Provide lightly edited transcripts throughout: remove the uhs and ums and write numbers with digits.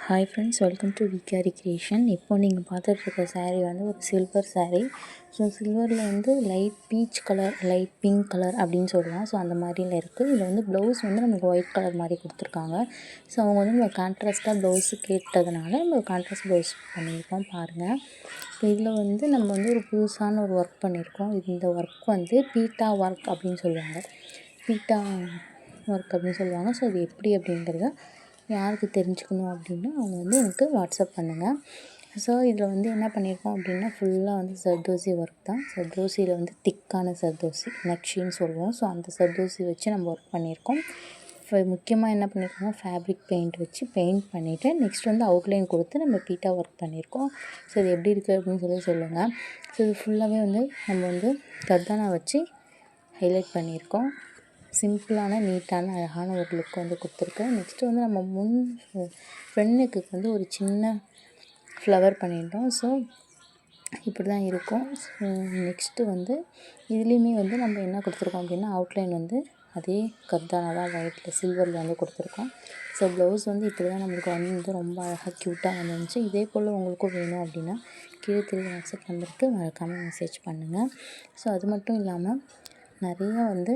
Hi friends, welcome to விகாரி creation. இப்போ நீங்கள் பார்த்துட்ருக்க சாரீ வந்து ஒரு சில்வர் சாரீ. ஸோ சில்வரில் வந்து light peach colour, light pink colour அப்படின்னு சொல்லலாம். ஸோ அந்த மாதிரில இருக்குது. இதில் வந்து ப்ளவுஸ் வந்து நமக்கு ஒயிட் கலர் மாதிரி கொடுத்துருக்காங்க. ஸோ அவங்க வந்து நம்ம கான்ட்ராஸ்ட்டாக ப்ளவுஸு கேட்டதுனால நம்ம கான்ட்ராஸ்ட் ப்ளவுஸ் பண்ணியிருக்கோம் பாருங்கள். இப்போ இதில் வந்து நம்ம வந்து ஒரு புதுசான ஒரு ஒர்க் பண்ணியிருக்கோம். இந்த ஒர்க் வந்து பீட்டா ஒர்க் அப்படின்னு சொல்லுவாங்க. பீட்டா ஒர்க் அப்படின்னு சொல்லுவாங்க. ஸோ அது எப்படி அப்படிங்கிறத யாருக்கு தெரிஞ்சுக்கணும் அப்படின்னா அவங்க வந்து எனக்கு வாட்ஸ்அப் பண்ணுங்கள். ஸோ இதில் வந்து என்ன பண்ணியிருக்கோம் அப்படின்னா ஃபுல்லாக வந்து சர்தோசி ஒர்க் தான். சர்தோசியில் வந்து திக்கான சர்தோசி நக்ஷின்னு சொல்லுவோம். ஸோ அந்த சர்தோசி வச்சு நம்ம ஒர்க் பண்ணியிருக்கோம். இப்போ முக்கியமாக என்ன பண்ணியிருக்கோம்னா ஃபேப்ரிக் பெயிண்ட் வச்சு பெயிண்ட் பண்ணிவிட்டு நெக்ஸ்ட் வந்து அவுட்லைன் கொடுத்து நம்ம பீட்டா ஒர்க் பண்ணியிருக்கோம். ஸோ இது எப்படி இருக்குது அப்படின்னு சொல்லுங்கள். ஸோ இது ஃபுல்லாகவே வந்து நம்ம வந்து கர்தானா வச்சு ஹைலைட் பண்ணியிருக்கோம். சிம்பிளான நீட்டான அழகான ஒரு லுக் வந்து கொடுத்துருக்கு. நெக்ஸ்ட்டு வந்து நம்ம ஃப்ரண்ட் வந்து ஒரு சின்ன ஃப்ளவர் பண்ணிட்டோம். ஸோ இப்படி தான் இருக்கும். நெக்ஸ்ட்டு வந்து இதுலேயுமே வந்து நம்ம என்ன கொடுத்துருக்கோம் அப்படின்னா அவுட்லைன் வந்து அதே கர்தானா தான் ஒயிட்டில் சில்வரில் வந்து கொடுத்துருக்கோம். ஸோ ப்ளவுஸ் வந்து இப்படி தான் நம்மளுக்கு வந்து ரொம்ப அழகாக க்யூட்டாக வந்துருந்துச்சு. இதே போல் உங்களுக்கும் வேணும் அப்படின்னா கீழே தெரிய வாட்ஸ்அப் நம்பருக்கு மறக்காமல் மெசேஜ் பண்ணுங்கள். ஸோ அது மட்டும் இல்லாமல் நிறையா வந்து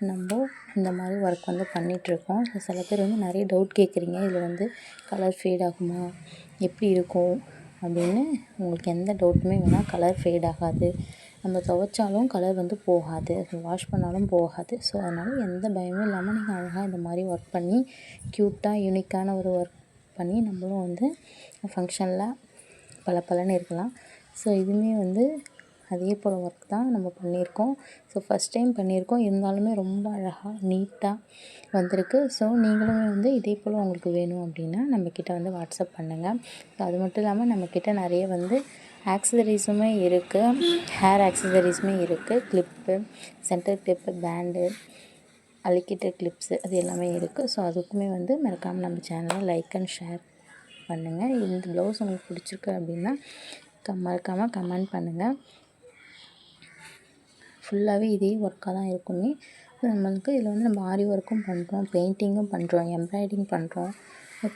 நம்ம இந்த மாதிரி ஒர்க் வந்து பண்ணிகிட்ருக்கோம். சில பேர் வந்து நிறைய டவுட் கேட்குறீங்க. இதில் வந்து கலர் ஃபேட் ஆகுமா, எப்படி இருக்கும் அப்படின்னு. உங்களுக்கு எந்த டவுட்டுமே வேணாம். கலர் ஃபேட் ஆகாது. நம்ம துவைச்சாலும் கலர் வந்து போகாது, வாஷ் பண்ணாலும் போகாது. ஸோ அதனால் எந்த பயமும் இல்லாமல் நீங்கள் அழகாக இந்த மாதிரி ஒர்க் பண்ணி க்யூட்டாக யூனிக்கான ஒரு ஒர்க் பண்ணி நம்மளும் வந்து ஃபங்க்ஷனில் பளபளன்னு இருக்கலாம். ஸோ இதுவுமே வந்து அதே போல் ஒர்க் தான் நம்ம பண்ணியிருக்கோம். ஸோ ஃபஸ்ட் டைம் பண்ணியிருக்கோம். இருந்தாலுமே ரொம்ப அழகாக நீட்டாக வந்திருக்கு. ஸோ நீங்களுமே வந்து இதே போல் உங்களுக்கு வேணும் அப்படின்னா நம்மக்கிட்ட வந்து வாட்ஸ்அப் பண்ணுங்கள். ஸோ அது மட்டும் இல்லாமல் நம்மக்கிட்ட நிறைய வந்து ஆக்சசரிஸுமே இருக்குது. ஹேர் ஆக்சசரிஸுமே இருக்குது. Clip, centre clip, band, alligator clips அது எல்லாமே இருக்குது. ஸோ அதுக்குமே வந்து மறக்காமல் நம்ம சேனலை லைக் அண்ட் ஷேர் பண்ணுங்கள். இந்த ப்ளவுஸ் உங்களுக்கு பிடிச்சிருக்கு அப்படின்னா மறக்காமல் கமெண்ட் பண்ணுங்கள். ஃபுல்லாகவே இதே ஒர்க்காக தான் இருக்குமே. நம்மளுக்கு இதில் வந்து நம்ம ஆரி ஒர்க்கும் பண்ணுறோம், பெயிண்டிங்கும் பண்ணுறோம், எம்ப்ராய்டிங் பண்ணுறோம்.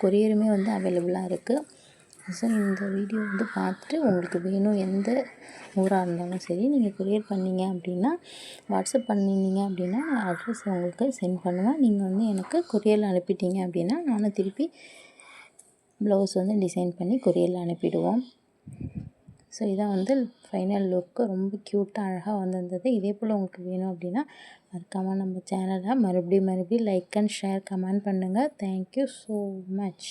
கொரியருமே வந்து அவைலபிளாக இருக்குது. ஸோ இந்த வீடியோ வந்து பார்த்துட்டு உங்களுக்கு வேணும் எந்த ஊராக இருந்தாலும் சரி நீங்கள் கொரியர் பண்ணிங்க அப்படின்னா வாட்ஸ்அப் பண்ணினீங்க அப்படின்னா நான் அட்ரஸ் உங்களுக்கு சென்ட் பண்ணுவேன். நீங்கள் வந்து எனக்கு கொரியரில் அனுப்பிட்டீங்க அப்படின்னா நானும் திருப்பி ப்ளவுஸ் வந்து டிசைன் பண்ணி கொரியரில் அனுப்பிடுவோம். ஸோ இதான் வந்து ஃபைனல் லுக்கு. ரொம்ப க்யூட்டாக அழகாக வந்திருந்தது. இதே போல் உங்களுக்கு வேணும் அப்படின்னா மறக்காமல் நம்ம சேனலை மறுபடியும் லைக் அண்ட் ஷேர் கமெண்ட் பண்ணுங்கள். Thank you so much.